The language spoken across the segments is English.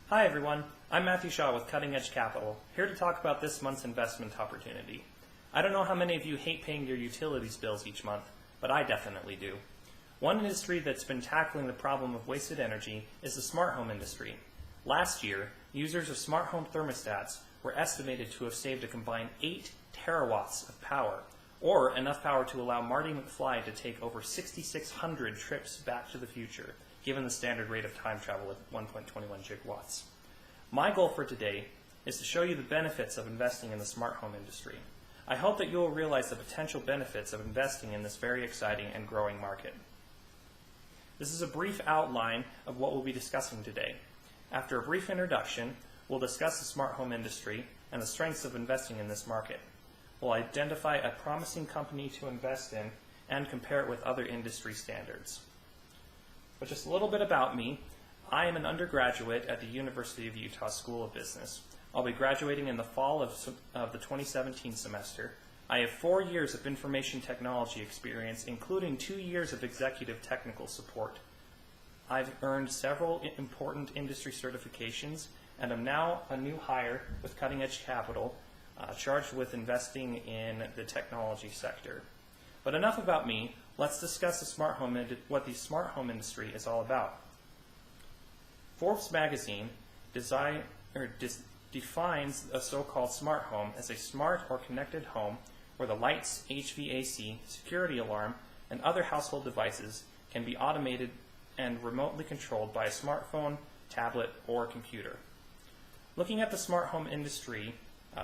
Hi everyone, I'm Matthew Shaw with Cutting Edge Capital, here to talk about this month's investment opportunity. I don't know how many of you hate paying your utilities bills each month, but I definitely do. One industry that's been tackling the problem of wasted energy is the smart home industry. Last year, users of smart home thermostats were estimated to have saved a combined 8 terawatts of power, or enough power to allow Marty McFly to take over 6,600 trips back to the future, given the standard rate of time travel at 1.21 gigawatts. My goal for today is to show you the benefits of investing in the smart home industry. I hope that you will realize the potential benefits of investing in this very exciting and growing market. This is a brief outline of what we'll be discussing today. After a brief introduction, we'll discuss the smart home industry and the strengths of investing in this market. We'll identify a promising company to invest in and compare it with other industry standards. But just a little bit about me. I am an undergraduate at the University of Utah School of Business. I'll be graduating in the fall of the 2017 semester. I have 4 years of information technology experience, including 2 years of executive technical support. I've earned several important industry certifications, and I'm now a new hire with Cutting Edge Capital, charged with investing in the technology sector. But enough about me. Let's discuss what the smart home industry is all about. Forbes magazine defines a so-called smart home as a smart or connected home where the lights, HVAC, security alarm, and other household devices can be automated and remotely controlled by a smartphone, tablet, or computer. Looking at the smart home industry,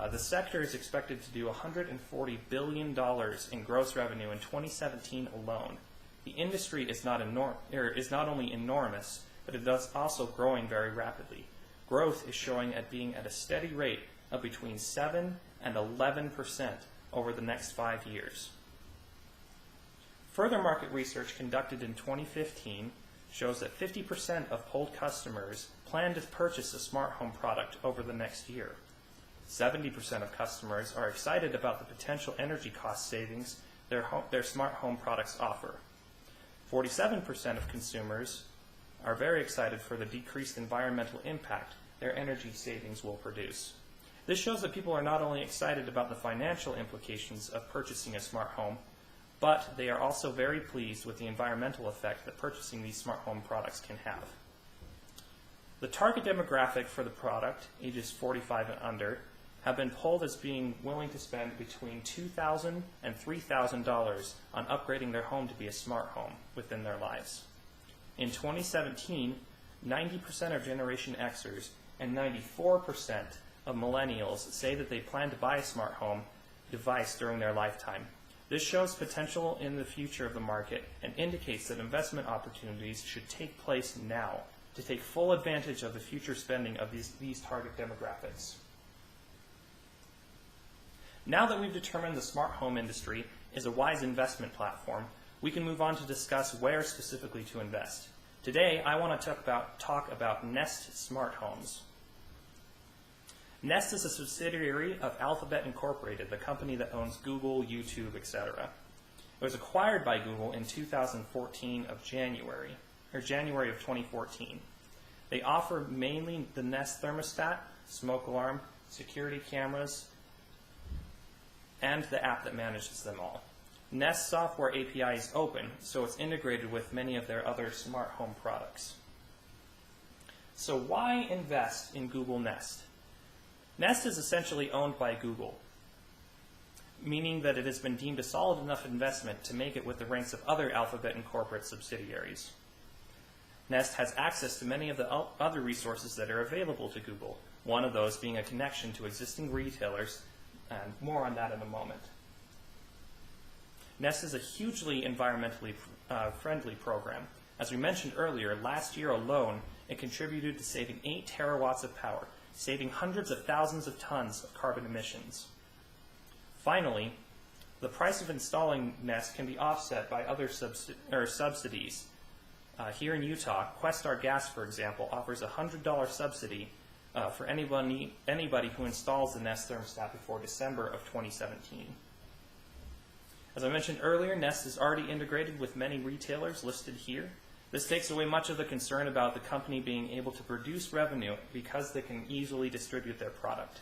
the sector is expected to do $140 billion in gross revenue in 2017 alone. The industry is not only enormous, but it is also growing very rapidly. Growth is showing at being at a steady rate of between 7 and 11% over the next 5 years. Further market research conducted in 2015 shows that 50% of polled customers plan to purchase a smart home product over the next year. 70% of customers are excited about the potential energy cost savings their smart home products offer. 47% of consumers are very excited for the decreased environmental impact their energy savings will produce. This shows that people are not only excited about the financial implications of purchasing a smart home, but they are also very pleased with the environmental effect that purchasing these smart home products can have. The target demographic for the product, ages 45 and under, have been polled as being willing to spend between $2,000 and $3,000 on upgrading their home to be a smart home within their lives. In 2017, 90% of Generation Xers and 94% of millennials say that they plan to buy a smart home device during their lifetime. This shows potential in the future of the market and indicates that investment opportunities should take place now to take full advantage of the future spending of these target demographics. Now that we've determined the smart home industry is a wise investment platform, we can move on to discuss where specifically to invest. Today, I want to talk about Nest Smart Homes. Nest is a subsidiary of Alphabet Incorporated, the company that owns Google, YouTube, etc. It was acquired by Google in 2014 of January of 2014. They offer mainly the Nest thermostat, smoke alarm, security cameras, and the app that manages them all. Nest software API is open, so it's integrated with many of their other smart home products. So why invest in Google Nest? Nest is essentially owned by Google, meaning that it has been deemed a solid enough investment to make it with the ranks of other Alphabet and corporate subsidiaries. Nest has access to many of the other resources that are available to Google, one of those being a connection to existing retailers, and more on that in a moment. Nest is a hugely environmentally friendly program. As we mentioned earlier, last year alone, it contributed to saving 8 terawatts of power, saving hundreds of thousands of tons of carbon emissions. Finally, the price of installing Nest can be offset by other subsidies. Here in Utah, Questar Gas, for example, offers a $100 subsidy for anybody who installs the Nest thermostat before December of 2017. As I mentioned earlier, Nest is already integrated with many retailers listed here. This takes away much of the concern about the company being able to produce revenue because they can easily distribute their product.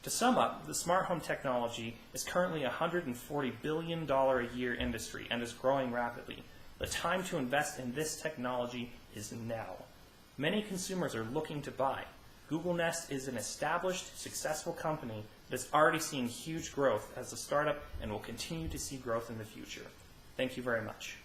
To sum up, the smart home technology is currently a $140 billion a year industry and is growing rapidly. The time to invest in this technology is now. Many consumers are looking to buy. Google Nest is an established, successful company that is already seeing huge growth as a startup and will continue to see growth in the future. Thank you very much.